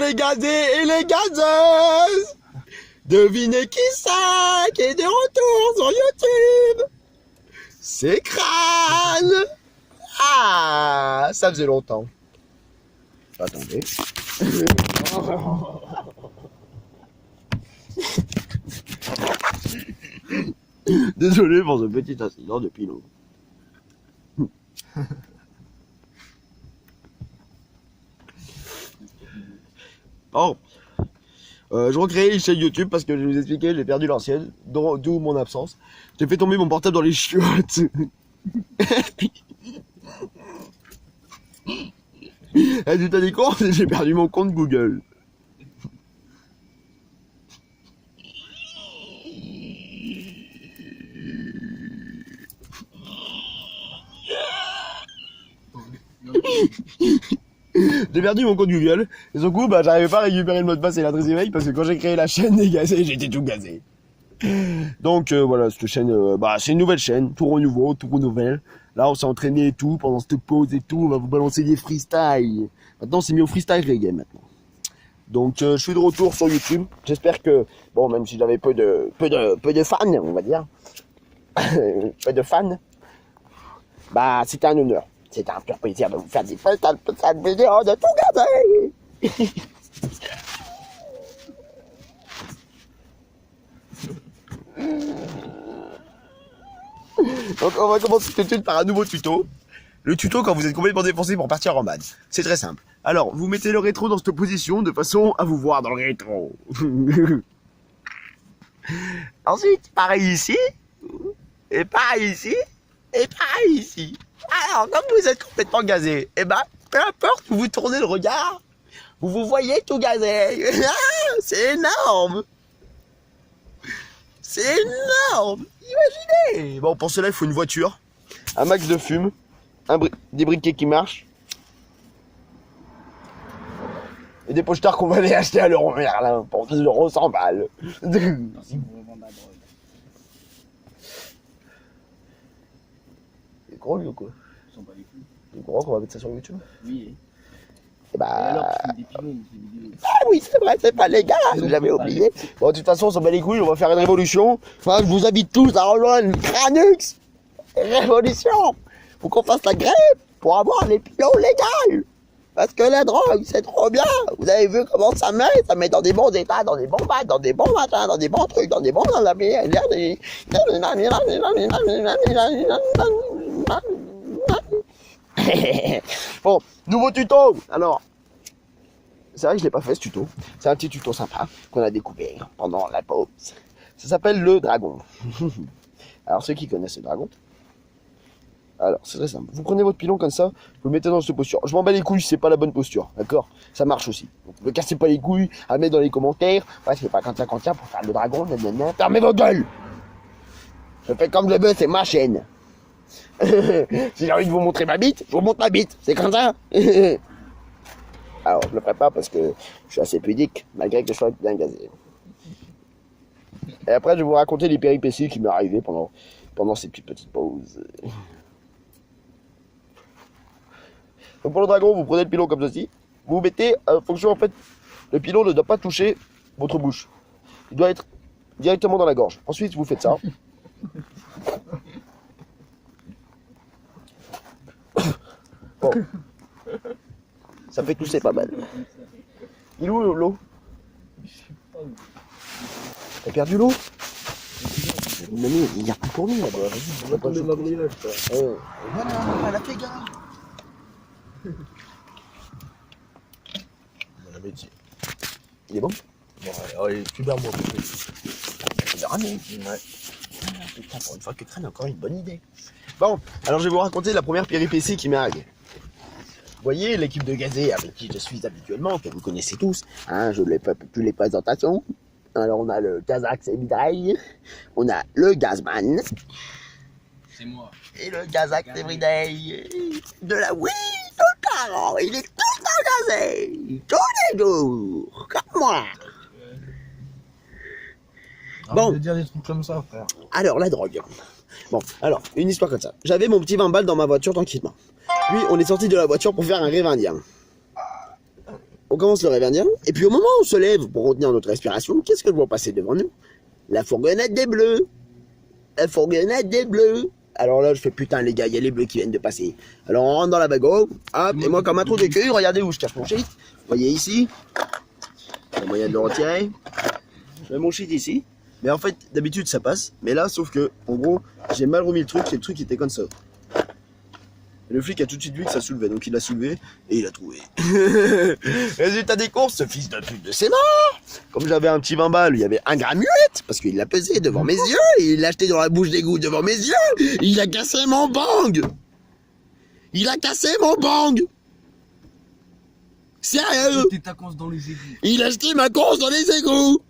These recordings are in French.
les gazés et les gazeuses. Devinez qui c'est qui est de retour sur YouTube. C'est Crâne. Ah, ça faisait longtemps. Attendez. Désolé pour ce petit incident de pilot. Bon, je recrée une chaîne YouTube parce que je vais vous expliquer, j'ai perdu l'ancienne, d'où mon absence. J'ai fait tomber mon portable dans les chiottes. Et du temps des comptes, j'ai perdu mon compte Google. J'ai perdu mon compte Google et du coup j'arrivais pas à récupérer le mot de passe et l'adresse email parce que quand j'ai créé la chaîne des gazés, j'étais tout gazé. Donc voilà, cette chaîne, c'est une nouvelle chaîne, tout renouveau, tout renouvelle. Là on s'est entraîné et tout, pendant cette pause et tout, on va vous balancer des freestyles. Maintenant c'est mis au freestyle reggae maintenant. Donc je suis de retour sur YouTube, j'espère que, bon même si j'avais peu de fans, on va dire, peu de fans, c'était un honneur. C'est un pur plaisir de vous faire des putains de vidéos de tout gazer. Donc on va commencer tout de suite par un nouveau tuto. Le tuto quand vous êtes complètement défoncé pour partir en mad. C'est très simple. Alors vous mettez le rétro dans cette position de façon à vous voir dans le rétro. Ensuite, pareil ici, et pareil ici, et pareil ici. Alors, comme vous êtes complètement gazé, peu importe où vous tournez le regard, vous voyez tout gazé. C'est énorme. C'est énorme. Imaginez. Bon, pour cela, il faut une voiture, un max de fume, des briquets qui marchent, et des pochards qu'on va aller acheter à l'euro Merlin pour 10 € 100 balles. Merci pour revendre la drogue. C'est gros, lui, ou quoi? Ils sont pas les couilles. C'est gros qu'on va mettre ça sur YouTube. Oui. Et Et alors, tu fais des pilons, des vidéos. Ah oui, c'est vrai, c'est pas légal, j'avais oublié. Bon, de toute façon, on s'en bat les couilles, on va faire une révolution. Enfin, je vous invite tous à rejoindre Cranux. Révolution. Faut qu'on fasse la grève pour avoir les pilons légaux. Parce que la drogue, c'est trop bien. Vous avez vu comment ça met dans des bons états, dans des bons bacs, dans des bons machins, dans des bons trucs, dans des bons... Bon, nouveau tuto. Alors, c'est vrai que je l'ai pas fait ce tuto. C'est un petit tuto sympa qu'on a découvert pendant la pause. Ça s'appelle le dragon. Alors ceux qui connaissent le dragon, alors c'est très simple. Vous prenez votre pilon comme ça, vous le mettez dans cette posture. Je m'en bats les couilles, c'est pas la bonne posture, d'accord? Ça marche aussi. Donc ne cassez pas les couilles, à mettre dans les commentaires. Ouais, c'est pas quand ça contient pour faire le dragon. Fermez vos gueules. Je fais comme je veux, c'est ma chaîne. Si j'ai envie de vous montrer ma bite, je vous montre ma bite. C'est comme ça. Alors, je le ferai pas parce que je suis assez pudique, malgré que je sois bien gazé. Et après, je vais vous raconter les péripéties qui m'est arrivé pendant ces petites pauses. Donc pour le dragon, vous prenez le pilon comme ceci. Vous mettez, en fonction, en fait, le pilon ne doit pas toucher votre bouche. Il doit être directement dans la gorge. Ensuite, vous faites ça. Bon. Ça fait tousser pas mal. Il est où l'eau? T'as perdu l'eau? Mamie, il n'y a plus pour nous là-bas. On va tomber dans le village. Voilà, elle a fait gare. Il est bon? Bon, il est super bon. Il a ramené. Ouais. Putain, pour une fois que Crâne a encore une bonne idée. Bon, alors je vais vous raconter la première péripétie qui m'est arrivée. Vous voyez l'équipe de gazés avec qui je suis habituellement, que vous connaissez tous, hein, je ne l'ai pas plus les présentations. Alors on a le Kazakh Everyday, on a le Gazman. C'est moi. Et le Kazakh Everyday de la Wii Totaro, il est tout le temps gazé, tous les jours, comme moi. Bon. De dire des trucs comme ça, frère. Alors, la drogue. Bon, alors, une histoire comme ça. J'avais mon petit 20 balles dans ma voiture tranquillement. Puis, on est sorti de la voiture pour faire un rêve indien. on commence le réveil indien, et puis au moment où on se lève pour retenir notre respiration, qu'est-ce que je vois passer devant nous? La fourgonnette des Bleus. La fourgonnette des Bleus. Alors là, je fais putain, les gars, il y a les Bleus qui viennent de passer. Alors on rentre dans la bago, hop, et moi, comme un trou de cul, regardez où je cache mon shit. Vous voyez ici, il y a moyen de le retirer. Je mets mon shit ici. Mais en fait, d'habitude, ça passe. Mais là, sauf que, en gros, j'ai mal remis le truc, et le truc était comme ça. Et le flic a tout de suite vu que ça soulevait, donc il l'a soulevé et il a trouvé. Résultat des courses, ce fils de pute de ses morts. Comme j'avais un petit 20 balles, il y avait 1,8 g, parce qu'il l'a pesé devant mes yeux, et il l'a acheté dans la bouche d'égout devant mes yeux, il a cassé mon bang. Il a cassé mon bang. Sérieux. T'es ta conce dans les égouts. Il a acheté ma course dans les égouts.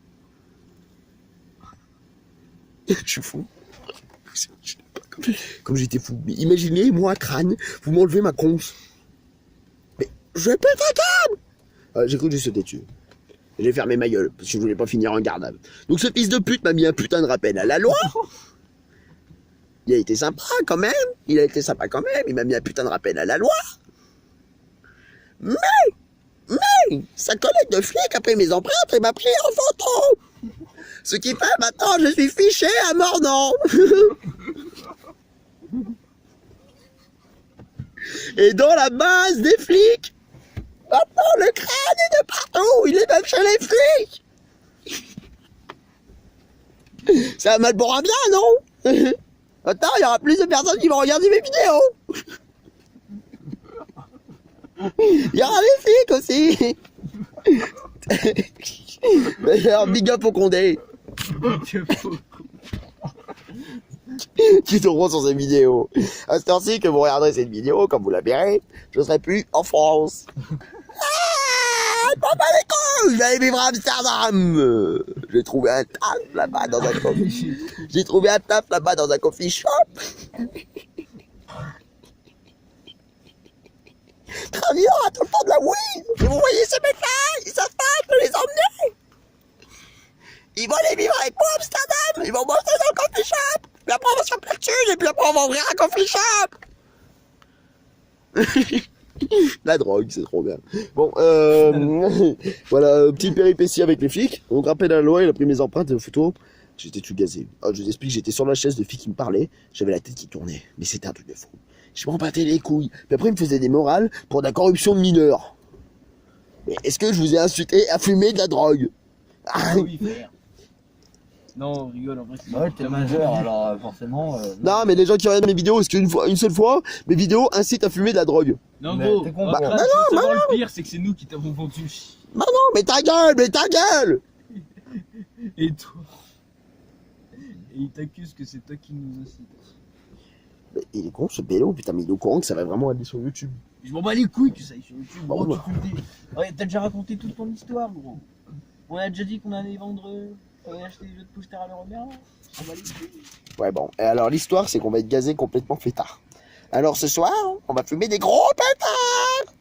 Je suis fou. Comme j'étais fou. Mais imaginez, moi, crâne, vous m'enlevez ma conce. Mais je pète un câble. J'ai cru que j'ai sauté dessus. J'ai fermé ma gueule, parce que je voulais pas finir en garde à vue. Donc ce fils de pute m'a mis un putain de rappel à la loi. Il a été sympa quand même. Il a été sympa quand même. Il m'a mis un putain de rappel à la loi. Mais, sa collègue de flic a pris mes empreintes et m'a pris en photo. Ce qui fait maintenant, je suis fiché à Mornan. Et dans la base des flics, maintenant le crâne est de partout, il est même chez les flics. Ça a mal pour un bien, non? Attends, il y aura plus de personnes qui vont regarder mes vidéos. Il y aura les flics aussi. D'ailleurs, big up au Condé. Qui tomberont sur cette vidéo. À ce temps-ci que vous regarderez cette vidéo, comme vous la verrez, je serai plus en France. Ah, pas les couilles, je vais aller vivre à Amsterdam. J'ai trouvé un taf là-bas dans un coffee. J'ai trouvé un taf là-bas dans un coffee shop. Travaillant à tout le temps de la weed. Et vous voyez ces mecs-là, ils savent pas, je peux les emmener. Ils vont aller vivre avec moi à Amsterdam. Ils vont bosser dans le coffee shop. Puis après on va se faire plein de thunes, et puis après on va ouvrir un coffee shop. La drogue, c'est trop bien. Bon, voilà, petite péripétie avec les flics. Donc rappel à la loi, il a pris mes empreintes et photos. J'étais tout gazé. Alors, je vous explique, j'étais sur la chaise de filles qui me parlaient. J'avais la tête qui tournait. Mais c'était un truc de fou. Je m'en battais les couilles. Puis après, il me faisait des morales pour de la corruption de mineurs. Mais est-ce que je vous ai incité à fumer de la drogue? Ah oui, frère. Non, on rigole, en vrai, c'est Bah ouais, t'es majeur, alors forcément. Non, mais les gens qui regardent mes vidéos, est-ce qu'une seule fois, mes vidéos incitent à fumer de la drogue? Non, Mais gros, t'es con, bah, gros. le pire, c'est que c'est nous qui t'avons vendu. Bah non, mais ta gueule. Et toi. Et il t'accuse que c'est toi qui nous incite. Mais il est con ce pélo, putain, mais il est au courant que ça va vraiment aller sur YouTube. Je m'en bats les couilles que ça aille sur YouTube, Bah, gros, voilà. tu peux le dire. Ouais, t'as déjà raconté toute ton histoire, gros. On a déjà dit qu'on allait vendre. On allait acheter des jeux de poster à l'euro bien. On va les couilles. Ouais, bon. Et alors, l'histoire, c'est qu'on va être gazé complètement fêtard. Alors, ce soir, on va fumer des gros pétards.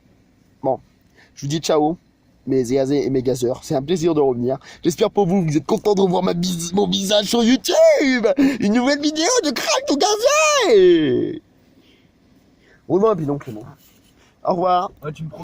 Bon, je vous dis ciao, mes gazés et mes gazeurs. C'est un plaisir de revenir. J'espère pour vous, vous êtes contents de revoir mon visage sur YouTube. Une nouvelle vidéo de crack tout gazé. Roule-moi un bidon, Clément. Au revoir. Ouais, tu me